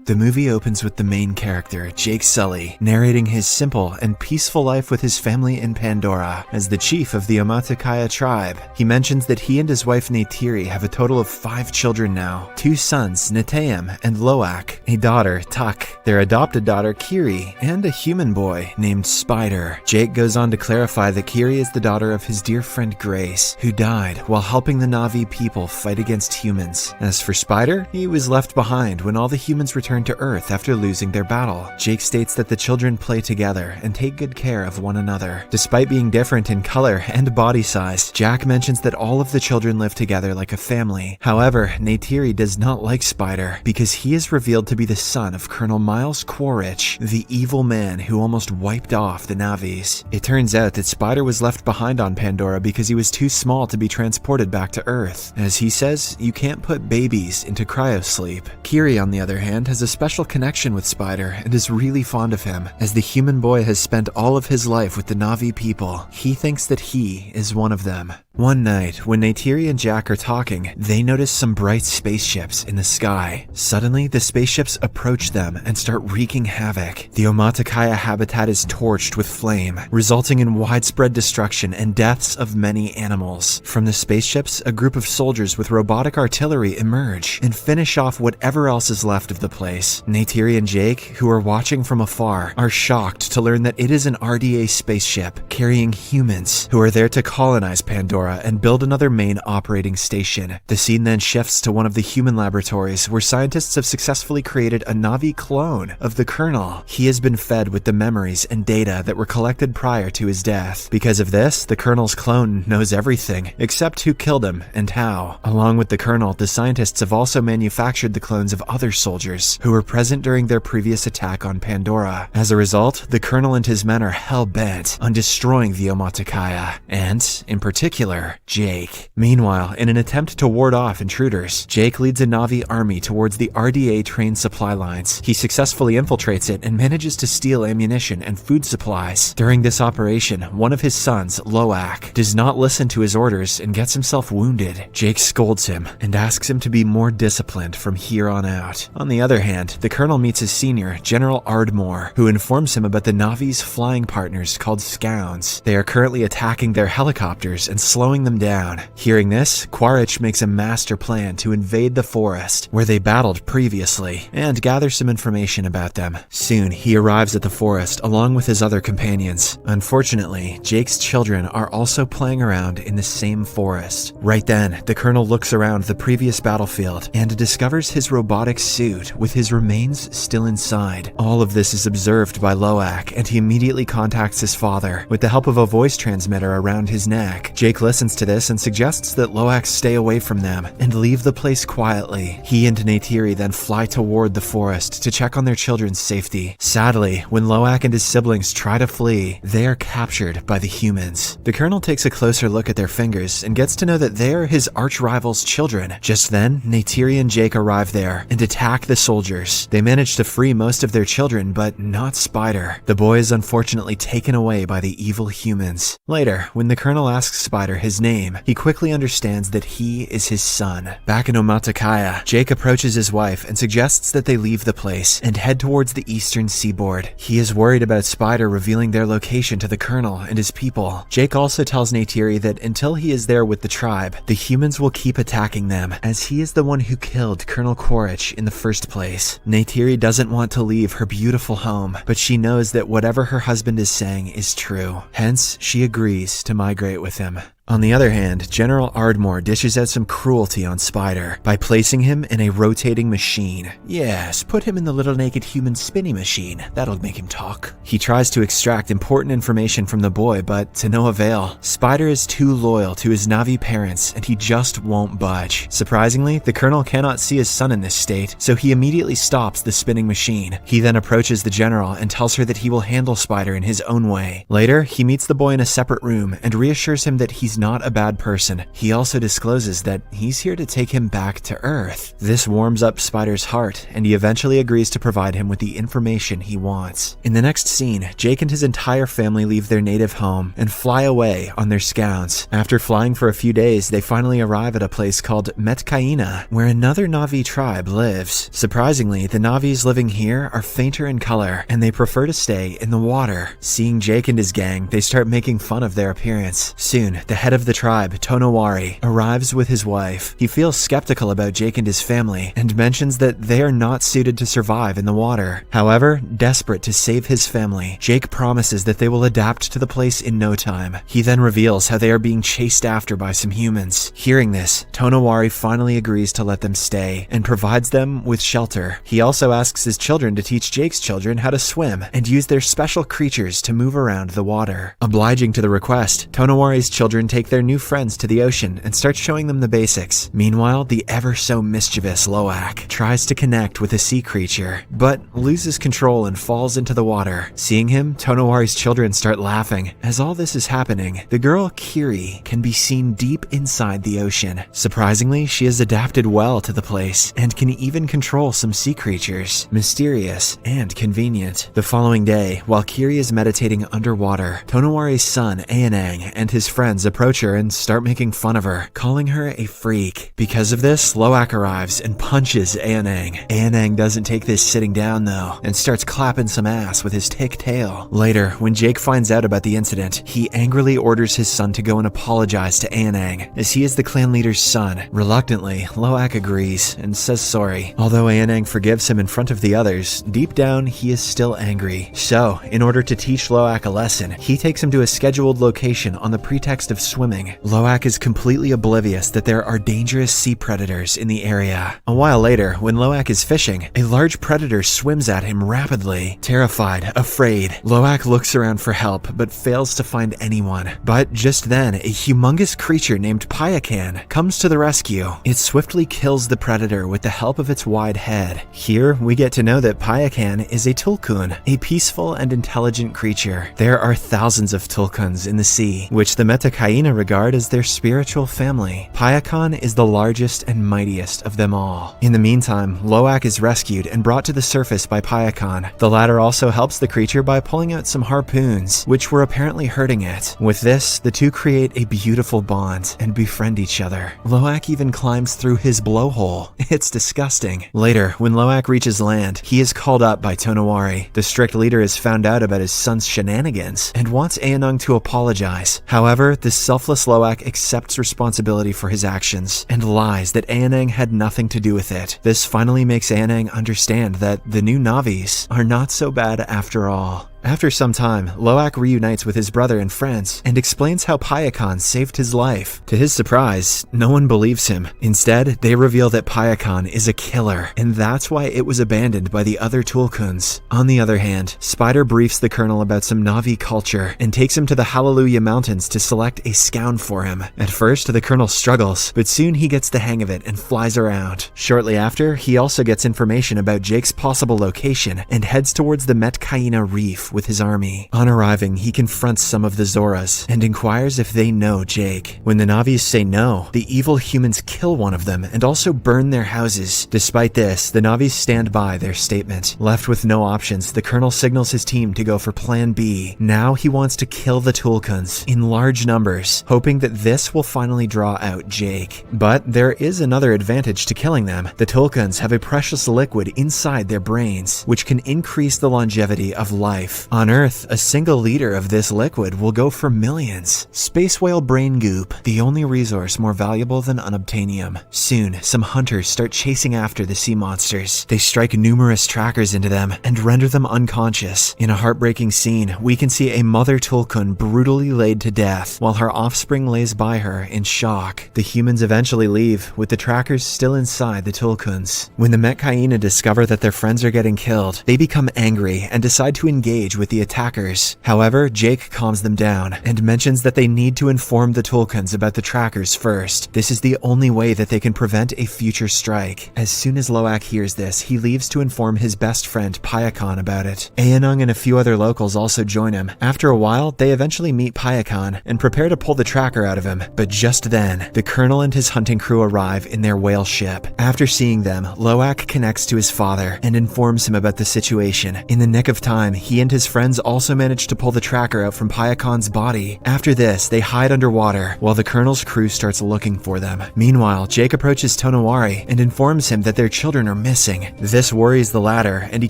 The movie opens with the main character, Jake Sully, narrating his simple and peaceful life with his family in Pandora. As the chief of the Omaticaya tribe, he mentions that he and his wife Neytiri have a total of 5 children now. 2 sons, Neteyam and Lo'ak, a daughter, Tuck, their adopted daughter, Kiri, and a human boy named Spider. Jake goes on to clarify that Kiri is the daughter of his dear friend Grace, who died while helping the Na'vi people fight against humans. As for Spider, he was left behind when all the humans returned to Earth after losing their battle. Jake states that the children play together and take good care of one another. Despite being different in color and body size, Jack mentions that all of the children live together like a family. However, Neytiri does not like Spider because he is revealed to be the son of Colonel Miles Quaritch, the evil man who almost wiped off the Na'vis. It turns out that Spider was left behind on Pandora because he was too small to be transported back to Earth. As he says, you can't put babies into cryosleep. Kiri, on the other hand, has a special connection with Spider and is really fond of him. As the human boy has spent all of his life with the Na'vi people, he thinks that he is one of them. One night, when Neytiri and Jack are talking, they notice some bright spaceships in the sky. Suddenly, the spaceships approach them and start wreaking havoc. The Omaticaya habitat is torched with flame, resulting in widespread destruction and deaths of many animals. From the spaceships, a group of soldiers with robotic artillery emerge and finish off whatever else is left of the place. Neytiri and Jake, who are watching from afar, are shocked to learn that it is an RDA spaceship carrying humans who are there to colonize Pandora and build another main operating station. The scene then shifts to one of the human laboratories where scientists have successfully created a Na'vi clone of the Colonel. He has been fed with the memories and data that were collected prior to his death. Because of this, the Colonel's clone knows everything, except who killed him and how. Along with the Colonel, the scientists have also manufactured the clones of other soldiers who were present during their previous attack on Pandora. As a result, the Colonel and his men are hell-bent on destroying the Omaticaya, and, in particular, Jake. Meanwhile, in an attempt to ward off intruders, Jake leads a Na'vi army towards the RDA train supply lines. He successfully infiltrates it and manages to steal ammunition and food supplies. During this operation, one of his sons, Lo'ak, does not listen to his orders and gets himself wounded. Jake scolds him and asks him to be more disciplined from here on out. On the other hand, the Colonel meets his senior, General Ardmore, who informs him about the Na'vi's flying partners called Scounds. They are currently attacking their helicopters and slowing them down. Hearing this, Quaritch makes a master plan to invade the forest, where they battled previously, and gather some information about them. Soon, he arrives at the forest along with his other companions. Unfortunately, Jake's children are also playing around in the same forest. Right then, the Colonel looks around the previous battlefield and discovers his robotic suit with his remains still inside. All of this is observed by Lo'ak, and he immediately contacts his father. With the help of a voice transmitter around his neck, Jake listens to this and suggests that Lo'ak stay away from them and leave the place quietly. He and Neytiri then fly toward the forest to check on their children's safety. Sadly, when Lo'ak and his siblings try to flee, they are captured by the humans. The Colonel takes a closer look at their fingers and gets to know that they are his arch-rival's children. Just then, Neytiri and Jake arrive there and attack the soldiers. They manage to free most of their children, but not Spider. The boy is unfortunately taken away by the evil humans. Later, when the Colonel asks Spider his name, he quickly understands that he is his son. Back in Omaticaya, Jake approaches his wife and suggests that they leave the place and head towards the eastern seaboard. He is worried about Spider revealing their location to the Colonel and his people. Jake also tells Neytiri that until he is there with the tribe, the humans will keep attacking them, as he is the one who killed Colonel Quaritch in the first place. Neytiri doesn't want to leave her beautiful home, but she knows that whatever her husband is saying is true. Hence, she agrees to migrate with him. On the other hand, General Ardmore dishes out some cruelty on Spider by placing him in a rotating machine. Yes, put him in the little naked human spinning machine. That'll make him talk. He tries to extract important information from the boy, but to no avail. Spider is too loyal to his Na'vi parents, and he just won't budge. Surprisingly, the Colonel cannot see his son in this state, so he immediately stops the spinning machine. He then approaches the General and tells her that he will handle Spider in his own way. Later, he meets the boy in a separate room and reassures him that he's is not a bad person, he also discloses that he's here to take him back to Earth. This warms up Spider's heart, and he eventually agrees to provide him with the information he wants. In the next scene, Jake and his entire family leave their native home and fly away on their scouts. After flying for a few days, they finally arrive at a place called Omaticaya, where another Na'vi tribe lives. Surprisingly, the Na'vis living here are fainter in color, and they prefer to stay in the water. Seeing Jake and his gang, they start making fun of their appearance. Soon, the head of the tribe, Tonowari, arrives with his wife. He feels skeptical about Jake and his family, and mentions that they are not suited to survive in the water. However, desperate to save his family, Jake promises that they will adapt to the place in no time. He then reveals how they are being chased after by some humans. Hearing this, Tonowari finally agrees to let them stay, and provides them with shelter. He also asks his children to teach Jake's children how to swim, and use their special creatures to move around the water. Obliging to the request, Tonowari's children take their new friends to the ocean and start showing them the basics. Meanwhile, the ever-so-mischievous Lo'ak tries to connect with a sea creature, but loses control and falls into the water. Seeing him, Tonowari's children start laughing. As all this is happening, the girl Kiri can be seen deep inside the ocean. Surprisingly, she has adapted well to the place, and can even control some sea creatures. Mysterious and convenient. The following day, while Kiri is meditating underwater, Tonowari's son, Ayanang, and his friends approach her and start making fun of her, calling her a freak. Because of this, Lo'ak arrives and punches Ayanang. Ayanang doesn't take this sitting down though, and starts clapping some ass with his thick tail. Later, when Jake finds out about the incident, he angrily orders his son to go and apologize to Ayanang, as he is the clan leader's son. Reluctantly, Lo'ak agrees and says sorry. Although Ayanang forgives him in front of the others, deep down he is still angry. So, in order to teach Lo'ak a lesson, he takes him to a scheduled location on the pretext of swimming. Lo'ak is completely oblivious that there are dangerous sea predators in the area. A while later, when Lo'ak is fishing, a large predator swims at him rapidly. Terrified, afraid, Lo'ak looks around for help but fails to find anyone. But just then, a humongous creature named Payakan comes to the rescue. It swiftly kills the predator with the help of its wide head. Here, we get to know that Payakan is a tulkun, a peaceful and intelligent creature. There are thousands of tulkuns in the sea, which the Omaticaya regard as their spiritual family. Payakan is the largest and mightiest of them all. In the meantime, Lo'ak is rescued and brought to the surface by Payakan. The latter also helps the creature by pulling out some harpoons, which were apparently hurting it. With this, the two create a beautiful bond and befriend each other. Lo'ak even climbs through his blowhole. It's disgusting. Later, when Lo'ak reaches land, he is called up by Tonowari. The strict leader has found out about his son's shenanigans and wants Ayanang to apologize. However, the selfless Lo'ak accepts responsibility for his actions and lies that Ayanang had nothing to do with it. This finally makes Ayanang understand that the new Na'vis are not so bad after all. After some time, Lo'ak reunites with his brother and friends and explains how Payakan saved his life. To his surprise, no one believes him. Instead, they reveal that Payakan is a killer, and that's why it was abandoned by the other Tulkuns. On the other hand, Spider briefs the Colonel about some Na'vi culture and takes him to the Hallelujah Mountains to select a scound for him. At first, the Colonel struggles, but soon he gets the hang of it and flies around. Shortly after, he also gets information about Jake's possible location and heads towards the Omaticaya Reef with his army. On arriving, he confronts some of the Zoras and inquires if they know Jake. When the Na'vis say no, the evil humans kill one of them and also burn their houses. Despite this, the Na'vis stand by their statement. Left with no options, the Colonel signals his team to go for Plan B. Now he wants to kill the Tulkuns in large numbers, hoping that this will finally draw out Jake. But there is another advantage to killing them. The Tulkuns have a precious liquid inside their brains, which can increase the longevity of life. On Earth, a single liter of this liquid will go for millions. Space whale brain goop, the only resource more valuable than unobtainium. Soon, some hunters start chasing after the sea monsters. They strike numerous trackers into them and render them unconscious. In a heartbreaking scene, we can see a mother Tulkun brutally laid to death, while her offspring lays by her in shock. The humans eventually leave, with the trackers still inside the Tulkuns. When the Omaticaya discover that their friends are getting killed, they become angry and decide to engage engage with the attackers. However, Jake calms them down and mentions that they need to inform the Tulkuns about the trackers first. This is the only way that they can prevent a future strike. As soon as Lo'ak hears this, he leaves to inform his best friend Payakan about it. Ayanung and a few other locals also join him. After a while, they eventually meet Payakan and prepare to pull the tracker out of him. But just then, the colonel and his hunting crew arrive in their whale ship. After seeing them, Lo'ak connects to his father and informs him about the situation. In the nick of time, he and his friends also manage to pull the tracker out from Payakan's body. After this, they hide underwater while the colonel's crew starts looking for them. Meanwhile, Jake approaches Tonowari and informs him that their children are missing. This worries the latter, and he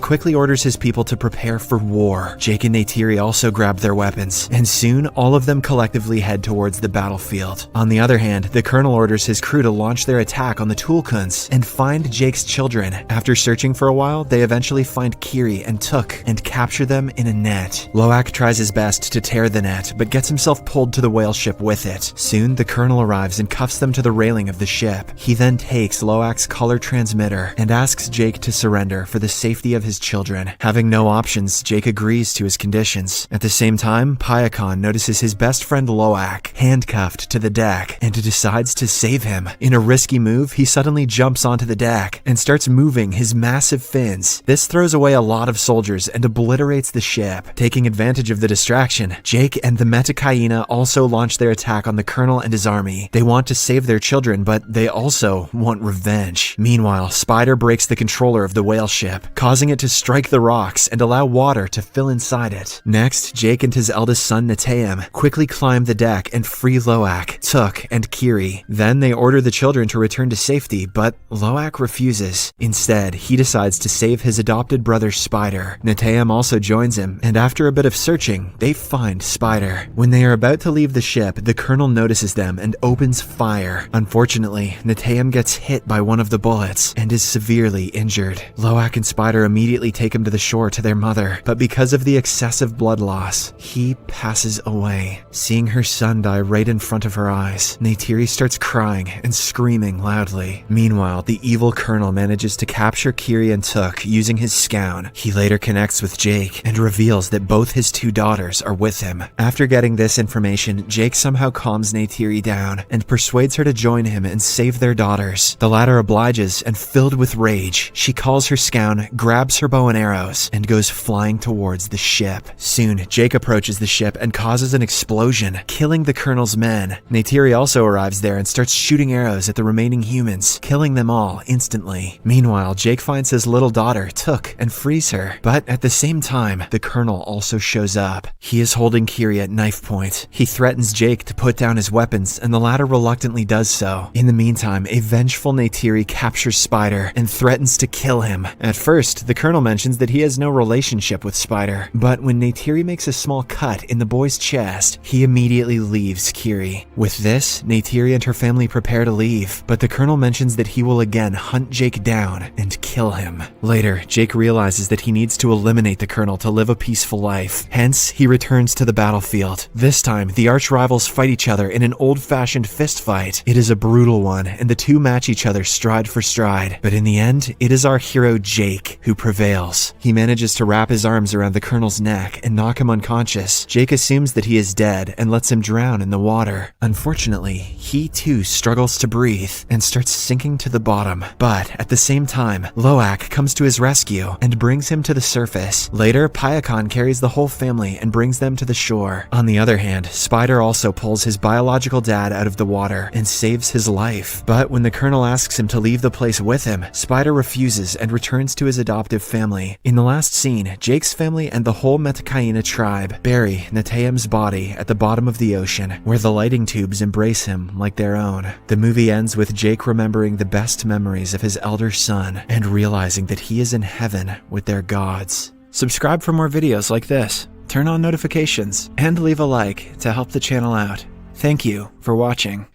quickly orders his people to prepare for war. Jake and Neytiri also grab their weapons, and soon all of them collectively head towards the battlefield. On the other hand, the colonel orders his crew to launch their attack on the Tulkuns and find Jake's children. After searching for a while, they eventually find Kiri and Tuk and capture them in a net. Lo'ak tries his best to tear the net, but gets himself pulled to the whale ship with it. Soon, the colonel arrives and cuffs them to the railing of the ship. He then takes Lo'ak's color transmitter and asks Jake to surrender for the safety of his children. Having no options, Jake agrees to his conditions. At the same time, Payakan notices his best friend Lo'ak handcuffed to the deck and decides to save him. In a risky move, he suddenly jumps onto the deck and starts moving his massive fins. This throws away a lot of soldiers and obliterates the ship. Taking advantage of the distraction, Jake and the Omaticaya also launch their attack on the colonel and his army. They want to save their children, but they also want revenge. Meanwhile, Spider breaks the controller of the whale ship, causing it to strike the rocks and allow water to fill inside it. Next, Jake and his eldest son Neteyam quickly climb the deck and free Lo'ak, Tuk, and Kiri. Then they order the children to return to safety, but Lo'ak refuses. Instead, he decides to save his adopted brother Spider. Neteyam also joins him, and after a bit of searching, they find Spider. When they are about to leave the ship, the colonel notices them and opens fire. Unfortunately, Neteyam gets hit by one of the bullets and is severely injured. Lo'ak and Spider immediately take him to the shore to their mother, but because of the excessive blood loss, he passes away. Seeing her son die right in front of her eyes, Neytiri starts crying and screaming loudly. Meanwhile, the evil colonel manages to capture Kiri and Tuk using his scown. He later connects with Jake and reveals that both his two daughters are with him. After getting this information, Jake somehow calms Neytiri down and persuades her to join him and save their daughters. The latter obliges, and filled with rage, she calls her scown, grabs her bow and arrows, and goes flying towards the ship. Soon, Jake approaches the ship and causes an explosion, killing the colonel's men. Neytiri also arrives there and starts shooting arrows at the remaining humans, killing them all instantly. Meanwhile, Jake finds his little daughter, Tuk, and frees her. But at the same time, the colonel also shows up. He is holding Kiri at knife point. He threatens Jake to put down his weapons, and the latter reluctantly does so. In the meantime, a vengeful Neytiri captures Spider and threatens to kill him. At first, the colonel mentions that he has no relationship with Spider, but when Neytiri makes a small cut in the boy's chest, he immediately leaves Kiri. With this, Neytiri and her family prepare to leave, but the colonel mentions that he will again hunt Jake down and kill him. Later, Jake realizes that he needs to eliminate the colonel to live a peaceful life. Hence, he returns to the battlefield. This time, the arch rivals fight each other in an old-fashioned fist fight. It is a brutal one, and the two match each other stride for stride. But in the end, it is our hero Jake who prevails. He manages to wrap his arms around the colonel's neck and knock him unconscious. Jake assumes that he is dead and lets him drown in the water. Unfortunately, he too struggles to breathe and starts sinking to the bottom. But at the same time, Lo'ak comes to his rescue and brings him to the surface. Later, Payakan carries the whole family and brings them to the shore. On the other hand, Spider also pulls his biological dad out of the water and saves his life. But when the colonel asks him to leave the place with him, Spider refuses and returns to his adoptive family. In the last scene, Jake's family and the whole Omaticaya tribe bury Neteyam's body at the bottom of the ocean, where the lighting tubes embrace him like their own. The movie ends with Jake remembering the best memories of his elder son and realizing that he is in heaven with their gods. Subscribe for more videos like this, turn on notifications, and leave a like to help the channel out. Thank you for watching.